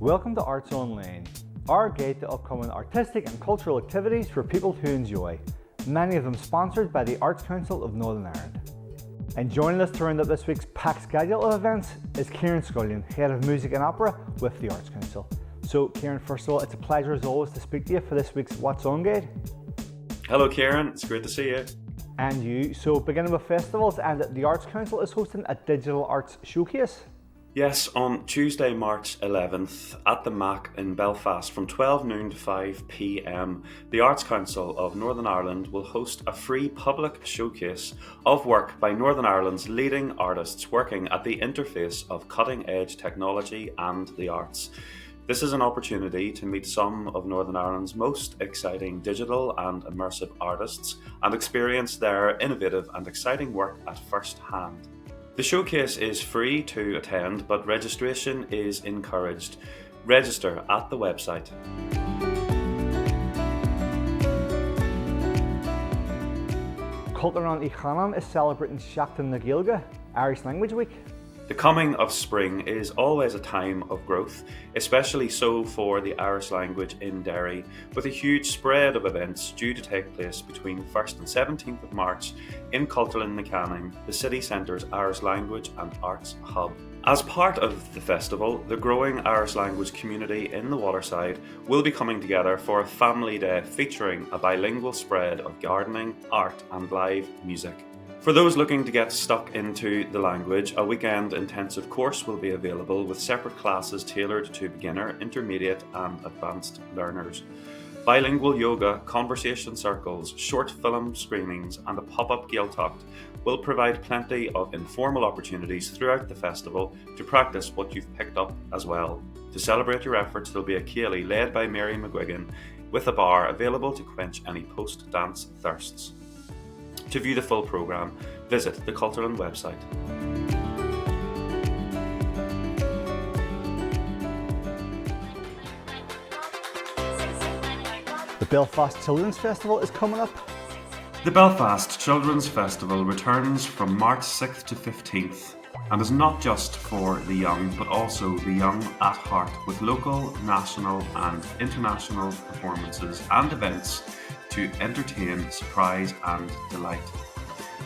Welcome to Arts Online, our guide to upcoming artistic and cultural activities for people to enjoy, many of them sponsored by the Arts Council of Northern Ireland. And joining us to round up this week's packed schedule of events is Ciaran Scullion, Head of Music and Opera with the Arts Council. So Ciaran, first of all, it's a pleasure as always to speak to you for this week's What's On Guide. Hello Ciaran, it's great to see you. And you. So beginning with festivals, and the Arts Council is hosting a digital arts showcase. Yes, on Tuesday, March 11th at the MAC in Belfast from 12 noon to 5 p.m, the Arts Council of Northern Ireland will host a free public showcase of work by Northern Ireland's leading artists working at the interface of cutting-edge technology and the arts. This is an opportunity to meet some of Northern Ireland's most exciting digital and immersive artists and experience their innovative and exciting work at first hand. The showcase is free to attend, but registration is encouraged. Register at the website. Culture ACNI is celebrating Seachtain na Gaeilge, Irish Language Week. The coming of spring is always a time of growth, especially so for the Irish language in Derry, with a huge spread of events due to take place between 1st and 17th of March in Cultural na Canning, the city centre's Irish language and arts hub. As part of the festival, the growing Irish language community in the Waterside will be coming together for a family day featuring a bilingual spread of gardening, art and live music. For those looking to get stuck into the language, a weekend intensive course will be available with separate classes tailored to beginner, intermediate and advanced learners. Bilingual yoga, conversation circles, short film screenings and a pop-up Gaeltacht will provide plenty of informal opportunities throughout the festival to practice what you've picked up as well. To celebrate your efforts, there'll be a ceilidh led by Mary McGuigan with a bar available to quench any post-dance thirsts. To view the full programme, visit the Cultural website. The Belfast Children's Festival is coming up. The Belfast Children's Festival returns from March 6th to 15th and is not just for the young but also the young at heart, with local, national and international performances and events to entertain, surprise and delight.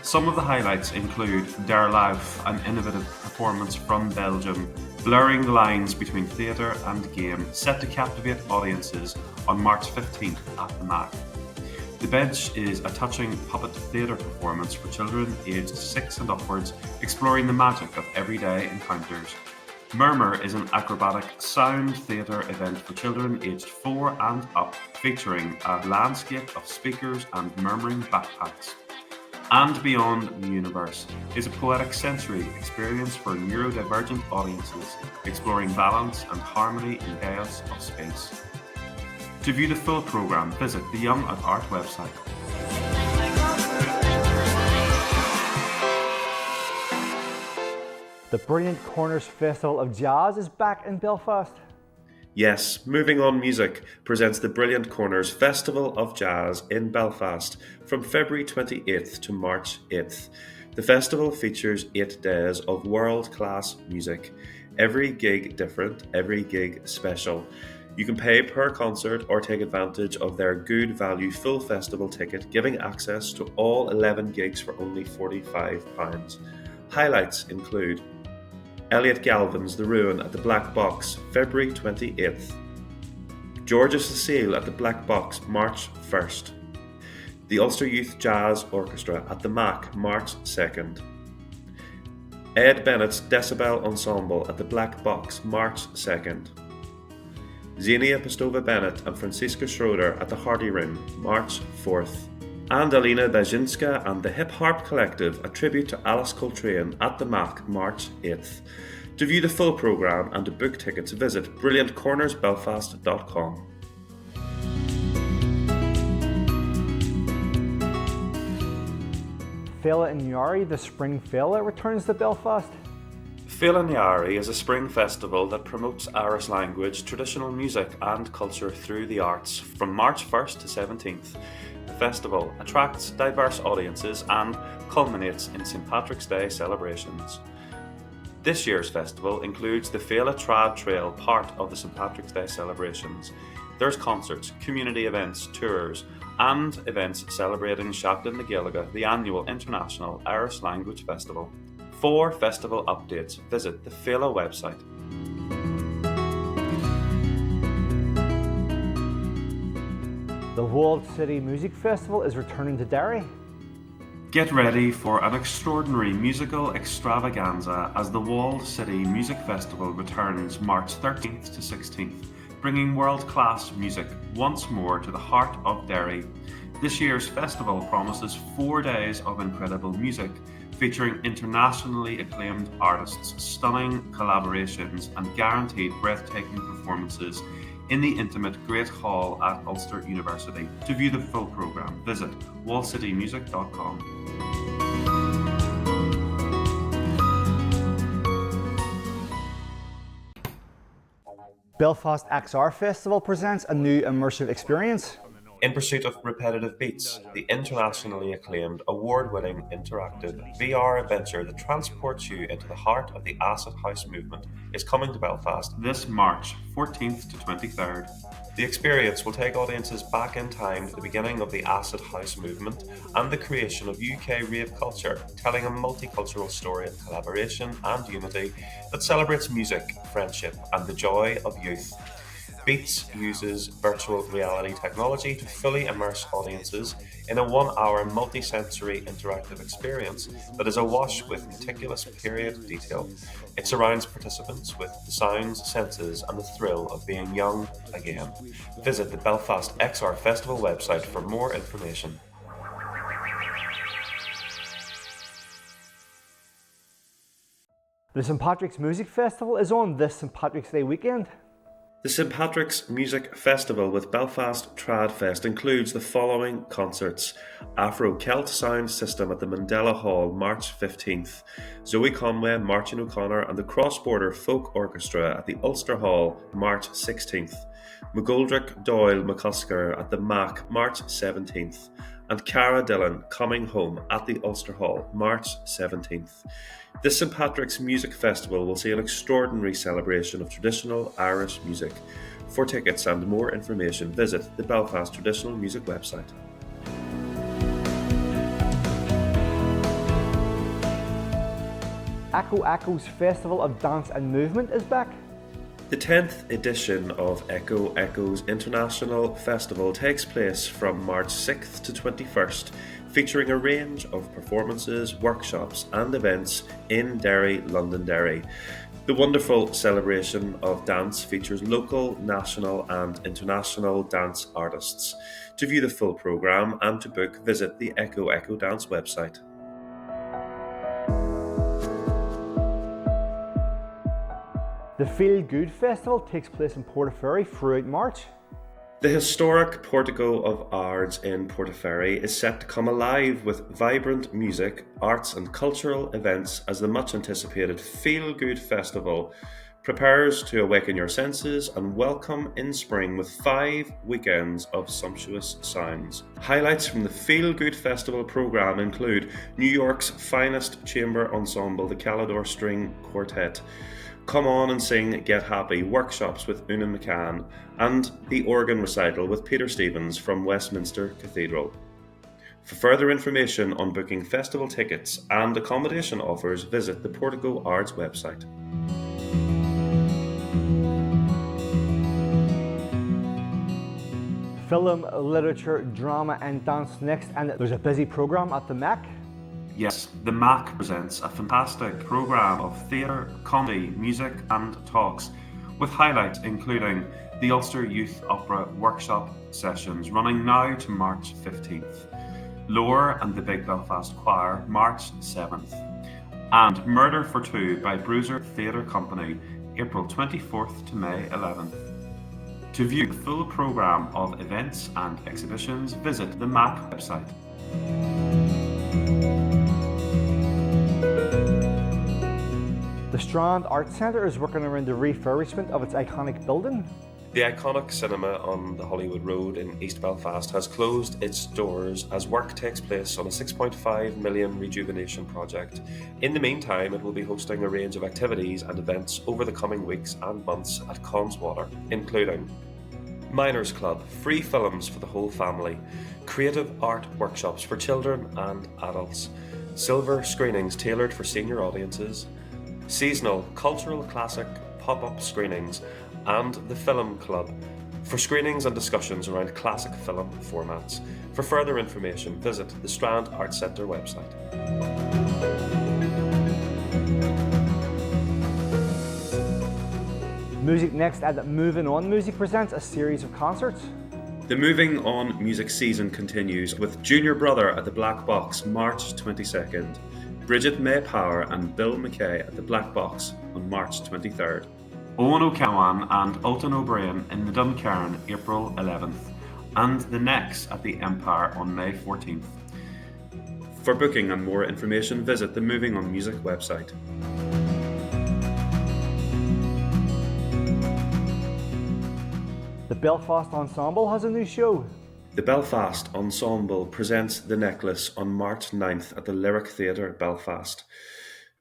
Some of the highlights include Der Lauf, an innovative performance from Belgium, blurring the lines between theatre and game, set to captivate audiences on March 15th at the MAC. The Bench is a touching puppet theatre performance for children aged 6 and upwards, exploring the magic of everyday encounters. Murmur is an acrobatic sound theatre event for children aged 4 and up, featuring a landscape of speakers and murmuring backpacks. And Beyond the Universe is a poetic sensory experience for neurodivergent audiences, exploring balance and harmony in chaos of space. To view the full programme, visit the Young at Art website. The Brilliant Corners Festival of Jazz is back in Belfast. Yes, Moving On Music presents the Brilliant Corners Festival of Jazz in Belfast from February 28th to March 8th. The festival features 8 days of world-class music. Every gig different, every gig special. You can pay per concert or take advantage of their good value full festival ticket, giving access to all 11 gigs for only £45. Highlights include Elliot Galvin's The Ruin at the Black Box, February 28th. Georgia Cecile at the Black Box, March 1st. The Ulster Youth Jazz Orchestra at the MAC, March 2nd. Ed Bennett's Decibel Ensemble at the Black Box, March 2nd. Xenia Pastova Bennett and Franziska Schroeder at the Hardy Ring, March 4th. And Alina Dajinska and the Hip Harp Collective, a tribute to Alice Coltrane at the MAC, March 8th. To view the full programme and to book tickets, visit brilliantcornersbelfast.com. Fela in Yari, the Spring Fela, returns to Belfast. Fela in Yari is a spring festival that promotes Irish language, traditional music and culture through the arts from March 1st to 17th. The festival attracts diverse audiences and culminates in St Patrick's Day celebrations. This year's festival includes the Féile Trad Trail, part of the St Patrick's Day celebrations. There's concerts, community events, tours, and events celebrating Seachtain na Gaeilge, the annual International Irish Language Festival. For festival updates, visit the Féile website. The Walled City Music Festival is returning to Derry. Get ready for an extraordinary musical extravaganza as the Walled City Music Festival returns March 13th to 16th, bringing world-class music once more to the heart of Derry. This year's festival promises 4 days of incredible music, featuring internationally acclaimed artists, stunning collaborations, and guaranteed breathtaking performances in the intimate Great Hall at Ulster University. To view the full programme, visit wallcitymusic.com. Belfast XR Festival presents a new immersive experience. In pursuit of repetitive beats, the internationally acclaimed, award-winning interactive VR adventure that transports you into the heart of the acid house movement is coming to Belfast this March 14th to 23rd. The experience will take audiences back in time to the beginning of the acid house movement and the creation of UK rave culture, telling a multicultural story of collaboration and unity that celebrates music, friendship, and the joy of youth. Beats uses virtual reality technology to fully immerse audiences in a 1-hour multi-sensory interactive experience that is awash with meticulous period detail. It surrounds participants with the sounds, senses, and the thrill of being young again. Visit the Belfast XR Festival website for more information. The St Patrick's Music Festival is on this St Patrick's Day weekend. The St Patrick's Music Festival with Belfast Trad Fest includes the following concerts: Afro-Celt Sound System at the Mandela Hall, March 15th, Zoe Conway, Martin O'Connor and the Cross Border Folk Orchestra at the Ulster Hall, March 16th, McGoldrick Doyle McCusker at the Mac, March 17th, and Cara Dillon Coming Home at the Ulster Hall, March 17th. This St Patrick's Music Festival will see an extraordinary celebration of traditional Irish music. For tickets and more information, visit the Belfast Traditional Music website. Echo Echo's Festival of Dance and Movement is back. The 10th edition of Echo Echo's International Festival takes place from March 6th to 21st, featuring a range of performances, workshops and events in Derry, Londonderry. The wonderful celebration of dance features local, national and international dance artists. To view the full programme and to book, visit the Echo Echo Dance website. The Feel Good Festival takes place in Portaferry throughout March. The historic Portico of Ards in Portaferry is set to come alive with vibrant music, arts and cultural events as the much anticipated Feel Good Festival prepares to awaken your senses and welcome in spring with 5 weekends of sumptuous sounds. Highlights from the Feel Good Festival programme include New York's finest chamber ensemble, the Calidor String Quartet, Come On and Sing, Get Happy workshops with Una McCann, and the organ recital with Peter Stevens from Westminster Cathedral. For further information on booking festival tickets and accommodation offers, visit the Portico Ards website. Film, literature, drama and dance next, and there's a busy programme at the Mac. Yes, the MAC presents a fantastic programme of theatre, comedy, music and talks, with highlights including the Ulster Youth Opera workshop sessions running now to March 15th, Lore and the Big Belfast Choir, March 7th, and Murder for Two by Bruiser Theatre Company, April 24th to May 11th. To view the full programme of events and exhibitions, visit the MAC website. The Strand Arts Centre is working around the refurbishment of its iconic building. The iconic cinema on the Hollywood Road in East Belfast has closed its doors as work takes place on a £6.5 million rejuvenation project. In the meantime, it will be hosting a range of activities and events over the coming weeks and months at Conswater, including Miners Club, free films for the whole family, creative art workshops for children and adults, silver screenings tailored for senior audiences, seasonal cultural classic pop-up screenings, and the Film Club for screenings and discussions around classic film formats. For further information, visit the Strand Arts Centre website. Music next at Moving On Music presents a series of concerts. The Moving On music season continues with Junior Brother at the Black Box March 22nd, Bridget May Power and Bill McKay at the Black Box on March 23rd, Owen O'Cawan and Alton O'Brien in the Duncairn April 11th, and The Next at the Empire on May 14th. For booking and more information, visit the Moving On Music website. The Belfast Ensemble has a new show. The Belfast Ensemble presents The Necklace on March 9th at the Lyric Theatre, Belfast.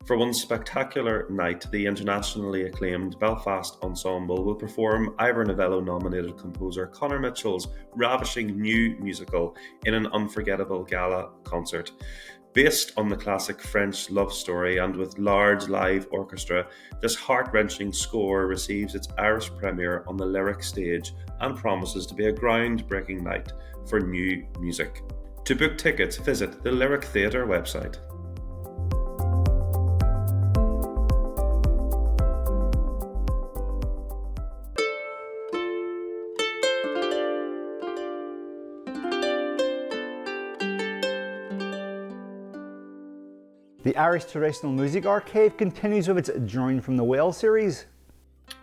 For one spectacular night, the internationally acclaimed Belfast Ensemble will perform Ivor Novello-nominated composer Conor Mitchell's ravishing new musical in an unforgettable gala concert. Based on the classic French love story and with large live orchestra, this heart-wrenching score receives its Irish premiere on the Lyric stage and promises to be a groundbreaking night for new music. To book tickets, visit the Lyric Theatre website. The Irish Traditional Music Archive continues with its Drawing from the Well series.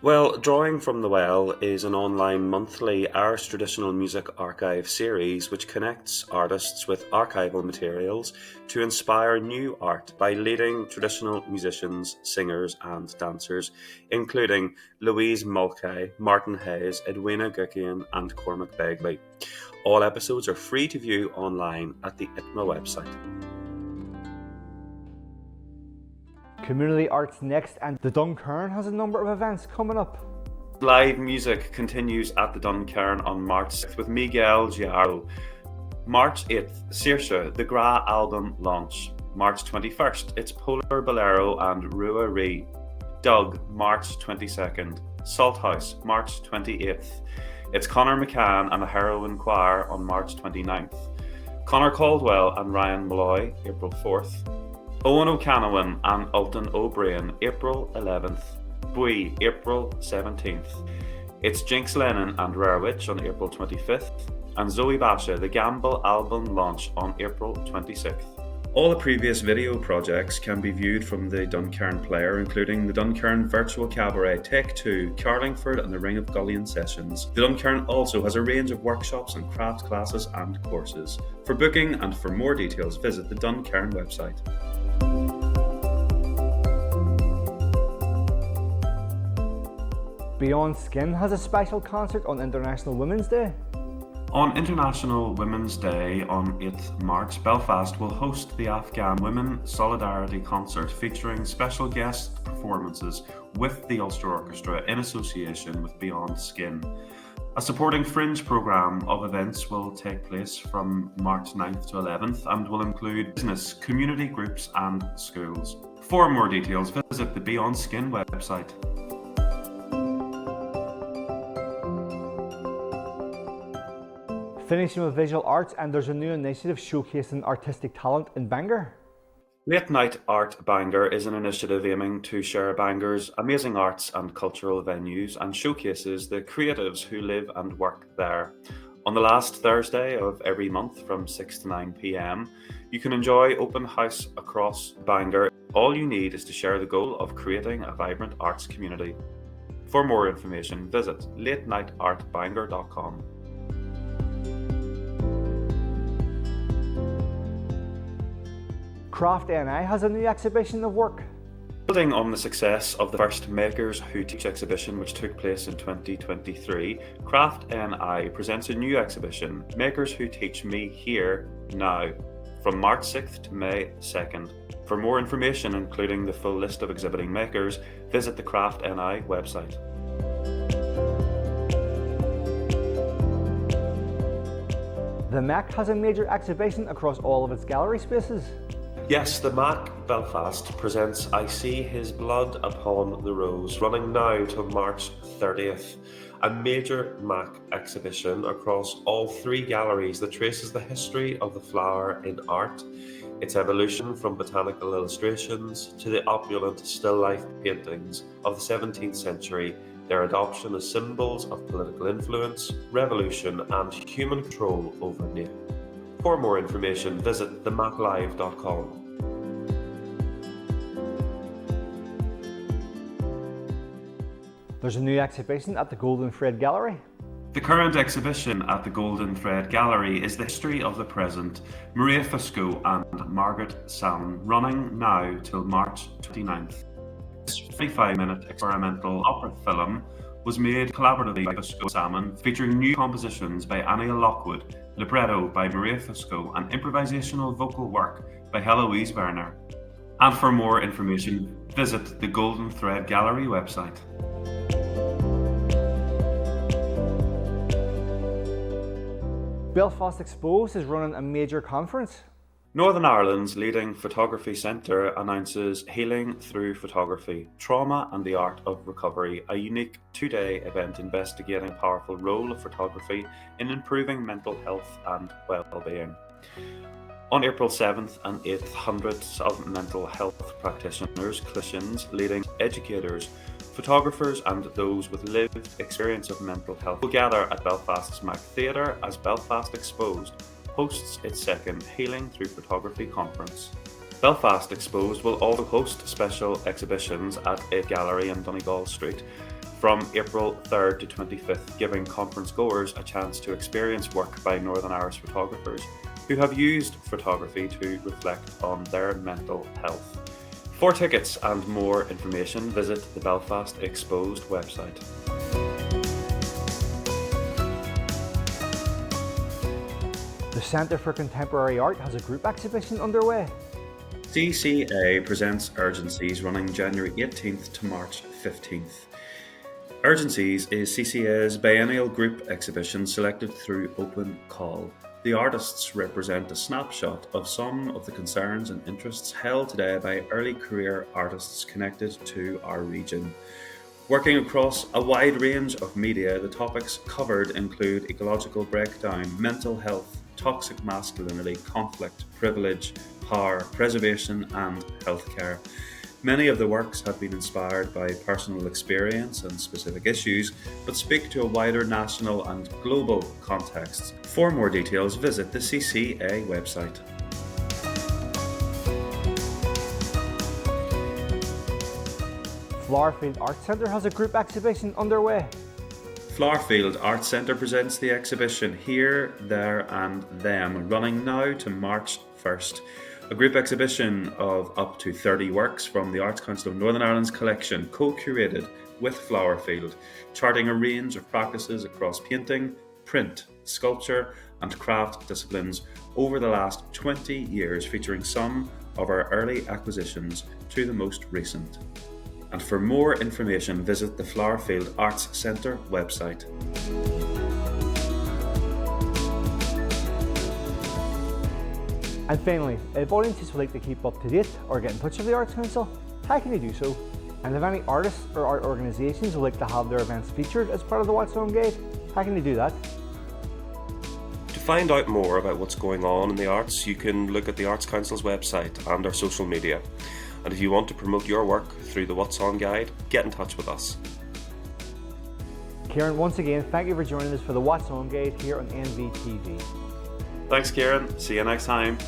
Well, Drawing from the Well is an online monthly Irish traditional music archive series which connects artists with archival materials to inspire new art by leading traditional musicians, singers and dancers, including Louise Mulcahy, Martin Hayes, Edwina Guckian and Cormac Begley. All episodes are free to view online at the ITMA website. Community Arts Next and the Duncairn has a number of events coming up. Live music continues at the Duncairn on March 6th with Miguel Giaro. March 8th, Saoirse, the Gra album launch. March 21st, it's Polar Bolero and Rua Ree. Doug, March 22nd. Salthouse, March 28th. It's Conor McCann and the Heroin Choir on March 29th. Conor Caldwell and Ryan Malloy, April 4th. Owen O'Cawan and Alton O'Brien, April 11th. Bui, April 17th. It's Jinx Lennon and Rare Witch on April 25th. And Zoe Basha, the Gamble album launch on April 26th. All the previous video projects can be viewed from the Duncairn player, including the Duncairn Virtual Cabaret Take 2, Carlingford and the Ring of Gullion sessions. The Duncairn also has a range of workshops and craft classes and courses. For booking and for more details, visit the Duncairn website. Beyond Skin has a special concert on International Women's Day. On International Women's Day on 8th March, Belfast will host the Afghan Women Solidarity Concert featuring special guest performances with the Ulster Orchestra in association with Beyond Skin. A supporting fringe programme of events will take place from March 9th to 11th and will include business, community groups and schools. For more details, visit the Beyond Skin website. Finishing with visual arts, and there's a new initiative showcasing artistic talent in Bangor. Late Night Art Bangor is an initiative aiming to share Bangor's amazing arts and cultural venues and showcases the creatives who live and work there. On the last Thursday of every month from 6 to 9 p.m, you can enjoy open house across Bangor. All you need is to share the goal of creating a vibrant arts community. For more information, visit latenightartbangor.com. Craft ACNI has a new exhibition of work. Building on the success of the first Makers Who Teach exhibition, which took place in 2023, Craft NI presents a new exhibition, Makers Who Teach Me Here Now, from March 6th to May 2nd. For more information, including the full list of exhibiting makers, visit the Craft NI website. The MAC has a major exhibition across all of its gallery spaces. Yes, the MAC Belfast presents I See His Blood Upon the Rose, running now till March 30th. A major MAC exhibition across all three galleries that traces the history of the flower in art, its evolution from botanical illustrations to the opulent still life paintings of the 17th century, their adoption as symbols of political influence, revolution, and human control over nature. For more information, visit themaclive.com. There's a new exhibition at the Golden Thread Gallery. The current exhibition at the Golden Thread Gallery is the history of the present, Maria Fusco and Margaret Salmon, running now till March 29th. This 45-minute experimental opera film was made collaboratively by Fusco and Salmon, featuring new compositions by Anya Lockwood, libretto by Maria Fusco, and improvisational vocal work by Heloise Werner. And for more information, visit the Golden Thread Gallery website. Belfast Exposed is running a major conference. Northern Ireland's leading photography centre announces Healing Through Photography, Trauma and the Art of Recovery, a unique two-day event investigating the powerful role of photography in improving mental health and well-being. On April 7th and 8th, hundreds of mental health practitioners, clinicians, leading educators, photographers and those with lived experience of mental health will gather at Belfast's Mac Theatre as Belfast Exposed hosts its second Healing Through Photography conference. Belfast Exposed will also host special exhibitions at a gallery in Donegal Street from April 3rd to 25th, giving conference goers a chance to experience work by Northern Irish photographers who have used photography to reflect on their mental health. For tickets and more information, visit the Belfast Exposed website. The Centre for Contemporary Art has a group exhibition underway. CCA presents Urgencies, running January 18th to March 15th. Urgencies is CCA's biennial group exhibition selected through open call. The artists represent a snapshot of some of the concerns and interests held today by early career artists connected to our region. Working across a wide range of media, the topics covered include ecological breakdown, mental health, toxic masculinity, conflict, privilege, power, preservation, and healthcare. Many of the works have been inspired by personal experience and specific issues, but speak to a wider national and global context. For more details, visit the CCA website. Flowerfield Arts Centre has a group exhibition underway. Flowerfield Arts Centre presents the exhibition Here, There and Them, running now to March 1st. A group exhibition of up to 30 works from the Arts Council of Northern Ireland's collection, co-curated with Flowerfield, charting a range of practices across painting, print, sculpture and craft disciplines over the last 20 years, featuring some of our early acquisitions to the most recent. And for more information, visit the Flowerfield Arts Centre website. And finally, if audiences would like to keep up to date or get in touch with the Arts Council, how can you do so? And if any artists or art organisations would like to have their events featured as part of the What's On Guide, how can you do that? To find out more about what's going on in the arts, you can look at the Arts Council's website and our social media. And if you want to promote your work through the What's On Guide, get in touch with us. Ciaran, once again, thank you for joining us for the What's On Guide here on NVTV. Thanks, Ciaran. See you next time.